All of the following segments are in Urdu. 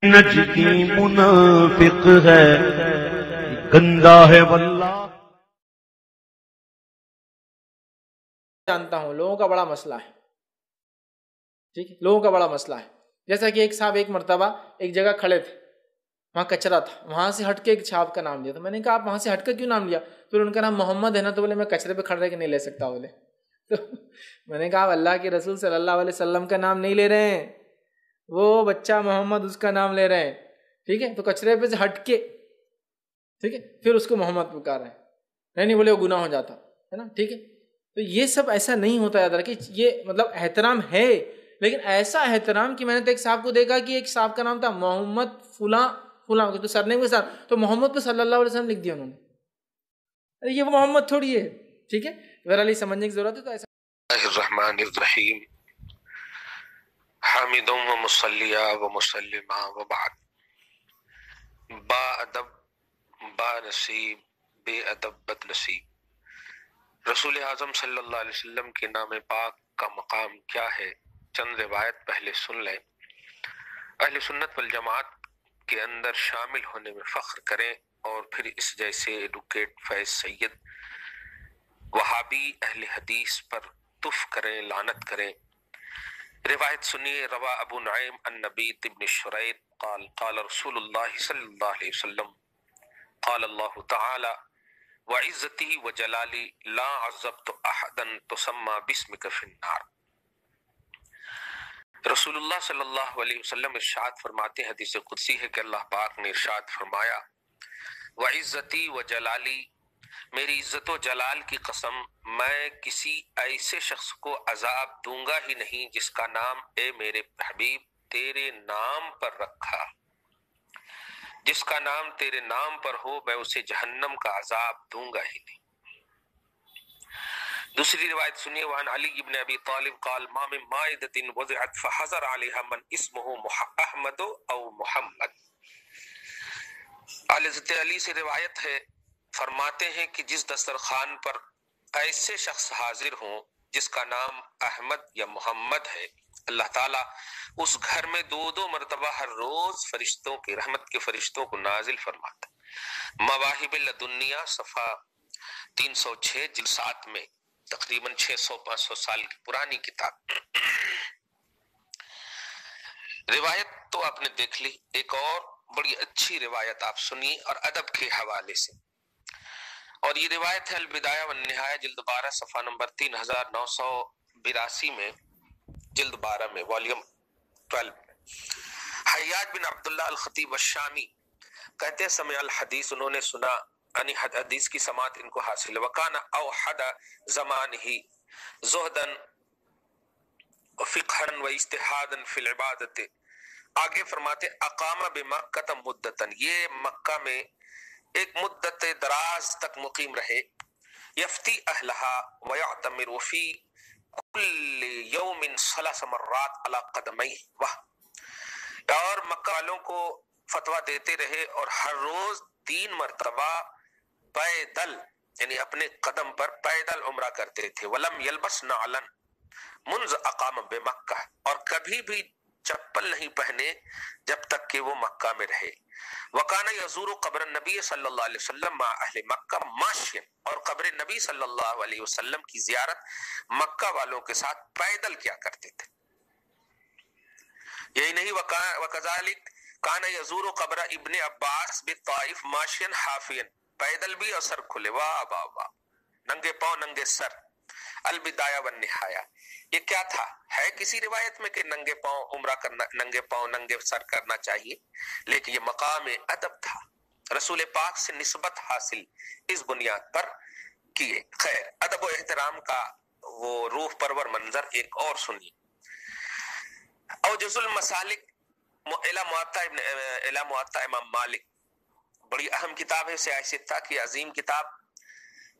نجدی منافق ہے گندا ہے واللہ. جانتا ہوں لوگوں کا بڑا مسئلہ ہے، ٹھیک ہے، لوگوں کا بڑا مسئلہ ہے. جیسا کہ ایک صاحب ایک مرتبہ ایک جگہ کھڑے تھے، وہاں کچرا تھا، وہاں سے ہٹ کے ایک صاحب کا نام لیا. تو میں نے کہا آپ وہاں سے ہٹ کے کیوں نام لیا؟ پھر ان کا نام محمد ہے نا. تو بولے میں کچرے پہ کھڑ رہ کے نہیں لے سکتا. بولے تو میں نے کہا آپ اللہ کے رسول صلی اللہ علیہ وسلم کا نام نہیں لے رہے ہیں، وہ بچہ محمد اس کا نام لے رہے ہیں، ٹھیک ہے. تو کچرے پہ سے ہٹ کے، ٹھیک ہے، پھر اس کو محمد پکار رہے ہیں. نہیں بولے وہ گناہ ہو جاتا ہے نا، ٹھیک ہے. تو یہ سب ایسا نہیں ہوتا. یاد رکھیں یہ مطلب احترام ہے، لیکن ایسا احترام کہ میں نے تو ایک صاحب کو دیکھا کہ ایک صاحب کا نام تھا محمد فلاں فلاں، تو سرنیم کے ساتھ تو محمد پہ صلی اللہ علیہ وسلم لکھ دیا انہوں نے. ارے یہ وہ محمد تھوڑی ہے، ٹھیک ہے. بہرحال سمجھنے کی ضرورت ہے. تو ایسا الرحمن الرحیم حامد و مصلیا و مسلما و بعد. با ادب با نصیب بے ادب بد نصیب. رسول اعظم صلی اللہ علیہ وسلم کے نام پاک کا مقام کیا ہے؟ چند روایت پہلے سن لیں. اہل سنت والجماعت کے اندر شامل ہونے میں فخر کریں اور پھر اس جیسے ایڈوکیٹ فیض سید وہابی اہل حدیث پر تف کریں، لعنت کریں. روایت سنیے. روا ابو نعیم النبیت ابن شرید قال قال رسول اللہ صلی اللہ علیہ وسلم قال اللہ تعالی وعزتی وجلالی لا عذبت احدا تسمى باسمک فی النار. رسول اللہ صلی اللہ علیہ وسلم ارشاد فرماتے ہیں، حدیث قدسی ہے کہ اللہ پاک نے ارشاد فرمایا وعزتی وجلالی، میری عزت و جلال کی قسم، میں کسی ایسے شخص کو عذاب دوں گا ہی نہیں جس کا نام اے میرے حبیب تیرے نام پر رکھا. جس کا نام تیرے نام پر ہو میں اسے جہنم کا عذاب دوں گا ہی نہیں. دوسری روایت سنیے. وعن علی بن ابی طالب قال ما من مائدۃ وضعت فحضر علیہا من اسمہ احمد او محمد. حضرت علی سے روایت ہے، فرماتے ہیں کہ جس دسترخوان پر ایسے شخص حاضر ہوں جس کا نام احمد یا محمد ہے، اللہ تعالیٰ اس گھر میں 2 مرتبہ ہر روز فرشتوں کے رحمت کے فرشتوں کو نازل فرماتا. مواہب لدنیا صفحہ 306 جلد 7 میں، تقریباً 600-500 سال کی پرانی کتاب. روایت تو آپ نے دیکھ لی. ایک اور بڑی اچھی روایت آپ سنیے اور ادب کے حوالے سے، اور یہ روایت ہے البدایہ والنہایہ جلد 12 صفحہ نمبر 3982 میں، جلد 12 میں، والیوم 12 میں. حیاج بن عبداللہ الخطیب الشامی کہتے ہیں سمع الحدیث، انہوں نے سنا، یعنی حدیث کی سماعت ان کو حاصل ہے. وکان اوحد زمانہ زہدن فقہا و اجتہادا فی العبادت. آگے فرماتے اقام بمکہ مدتن، یہ مکہ میں ایک مدت دراز تک مقیم رہے. یفتی اہلہا ویعتمر فی کل یوم 3 مرات علی قدمیہ، اور مکہ والوں کو فتویٰ دیتے رہے اور ہر روز 3 مرتبہ پیدل، یعنی اپنے قدم پر پیدل عمرہ کرتے تھے. ولم یلبس نعلا منذ اقام بمکہ، اور کبھی بھی چپل نہیں پہنے جب تک کہ وہ مکہ میں رہے. وکان یزور قبر النبی صلی اللہ علیہ وسلم مع اہل مکہ ماشیا، اور قبر نبی صلی اللہ علیہ وسلم کی زیارت مکہ والوں کے ساتھ پیدل کیا کرتے تھے. یہی نہیں، وکذالک کان یزور قبر ابن عباس بالطائف ماشیا حافیا، پیدل بھی اور سر کھلے، واہ واہ واہ، ننگے پاؤں ننگے سر. البدایہ والنہایہ. یہ کیا تھا؟ ہے کسی روایت میں کہ ننگے پاؤں عمرہ کرنا، ننگے پاؤں ننگے سر کرنا چاہیے، لیکن یہ مقام ادب تھا، رسول پاک سے نسبت حاصل اس بنیاد پر کیے. خیر، ادب و احترام کا وہ روح پرور منظر ایک اور سنیے. اوجز المسالک الی موطا امام مالک، بڑی اہم کتاب ہے، سیاہ ستہ کی عظیم کتاب.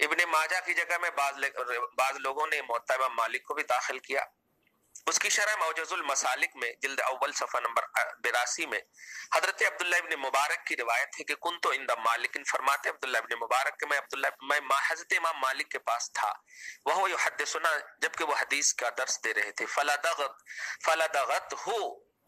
ابن ماجہ کی جگہ میں بعض لوگوں نے موطا امام مالک کو بھی داخل کیا. اس کی شرح موجز المسالک میں جلد اول صفحہ نمبر 82 میں حضرت عبداللہ ابن مبارک کی روایت ہے کہ کنت عند مالک، فرماتے عبداللہ ابن مبارک کہ میں حضرت امام مالک کے پاس تھا. وہو یحدثنا، جبکہ وہ حدیث کا درس دے رہے تھے. فلدغت ہو،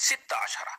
16